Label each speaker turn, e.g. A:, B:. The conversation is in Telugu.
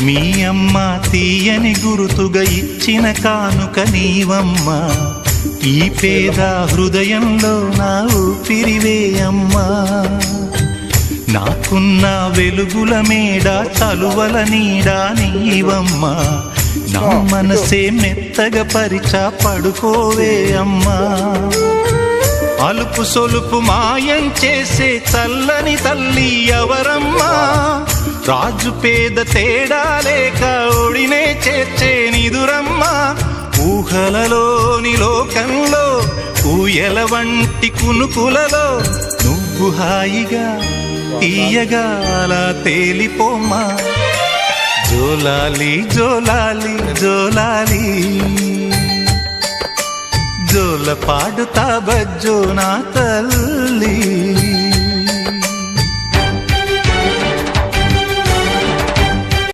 A: మీ అమ్మ తీయని గురుతుగా ఇచ్చిన కానుక నీవమ్మా, ఈ పేద హృదయంలో నా ఊపిరివే అమ్మా. నాకున్న వెలుగుల మేడ చలువల నీడా నీవమ్మా, నా మనసే మెత్తగా పరిచా పడుకోవే అమ్మా. అలుపు సొలుపు మాయం చేసే చల్లని తల్లి ఎవరమ్మా, రాజు పేద తేడా లేక ఒడినే చేర్చే నిదురమ్మా. ఊహలలోని లోకంలో ఊయల వంటి కునుకులలో నువ్వు హాయిగా తీయగా అలా తేలిపోమ్మా. జోలాలి జోలాలి జోలాలి, జోల పాడుతా బజ్జో నా తల్లి.